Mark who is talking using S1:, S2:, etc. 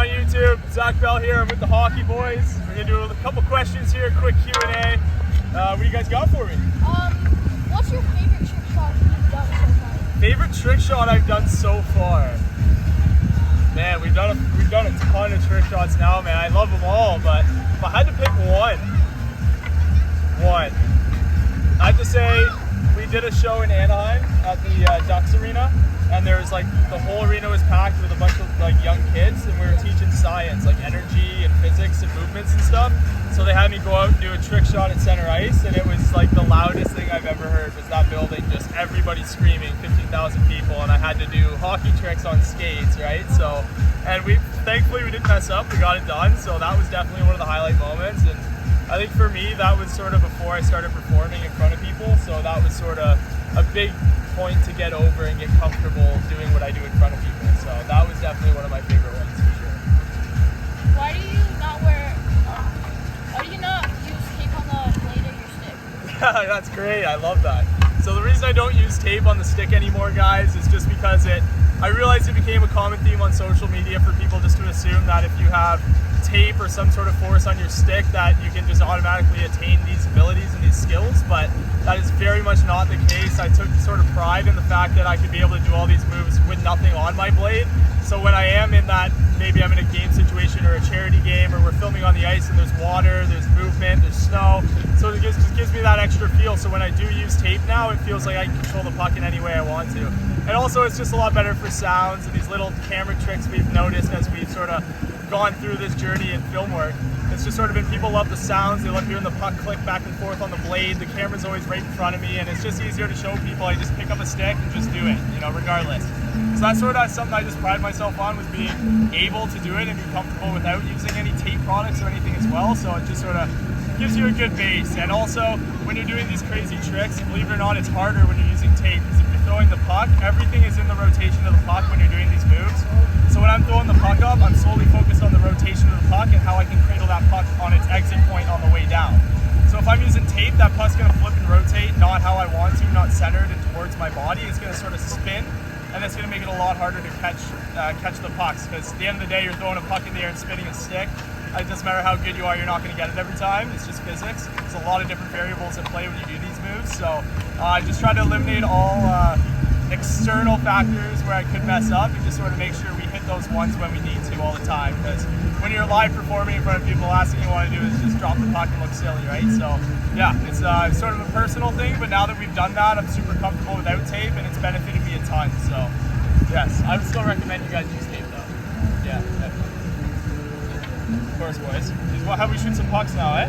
S1: on YouTube? Zac Bell here. I'm with the Hockey Boys. We're gonna do a couple questions here, quick Q&A. What do you guys got for me?
S2: What's your favorite trick shot you've done so far?
S1: Favorite trick shot I've done so far? Man, we've done a ton of trick shots now, man. I love them all, but if I had to pick one, I have to say we did a show in Anaheim at the Ducks Arena, and there was like the whole arena was packed with a bunch of like young kids, and we were teaching science, like energy and physics and movements and stuff. So they had me go out and do a trick shot at center ice, and it was like the loudest thing I've ever heard was that building, just everybody screaming, 15,000 people, and I had to do hockey tricks on skates, right? So, and thankfully we didn't mess up, we got it done, so that was definitely one of the highlight moments. And I think for me, that was sort of before I started performing in front of people, so that was sort of a big point to get over and get comfortable doing what I do in front of people. So that was definitely one of my favorite ones for sure.
S2: Why do you not use tape on the blade of your stick?
S1: That's great, I love that. So the reason I don't use tape on the stick anymore, guys, is just because I realized it became a common theme on social media for people just to assume that if you have tape or some sort of force on your stick that you can just automatically attain these abilities and these skills, but that is very much not the case. I took sort of pride in the fact that I could be able to do all these moves with nothing on my blade. So when I am in that, maybe I'm in a game situation or a charity game, or we're filming on the ice and there's water, there's movement, there's snow, so it just gives me that extra feel. So when I do use tape now, it feels like I can control the puck in any way I want to. And also it's just a lot better for sounds and these little camera tricks we've noticed as we've sort of gone through this journey in film work. It's just sort of been, people love the sounds, they love hearing the puck click back and forth on the blade, the camera's always right in front of me, and it's just easier to show people. I just pick up a stick and just do it, regardless. So that's sort of something I just pride myself on, was being able to do it and be comfortable without using any tape products or anything as well. So it just sort of gives you a good base. And also, when you're doing these crazy tricks, believe it or not, it's harder when you're using tape, because if you're throwing the puck, everything is in the rotation of the puck when you're doing these moves. So when I'm throwing the puck up, I'm solely focused on the rotation of the puck and how I can cradle that puck on its exit point on the way down. So if I'm using tape, that puck's going to flip and rotate, not how I want to, not centered and towards my body. It's going to sort of spin, and it's going to make it a lot harder to catch the pucks, because at the end of the day, you're throwing a puck in the air and spinning a stick. It doesn't matter how good you are, you're not going to get it every time. It's just physics. There's a lot of different variables at play when you do these moves. So I just try to eliminate all external factors where I could mess up, and just sort of make sure we hit those ones when we need to all the time. Because when you're live performing in front of people, the last thing you want to do is just drop the puck and look silly, right? So yeah, it's sort of a personal thing, but now that we've done that, I'm super comfortable without tape, and it's benefited me a ton. So yes, I would still recommend you guys use tape though. Yeah, definitely. Of course, boys. How we shoot some pucks now, eh?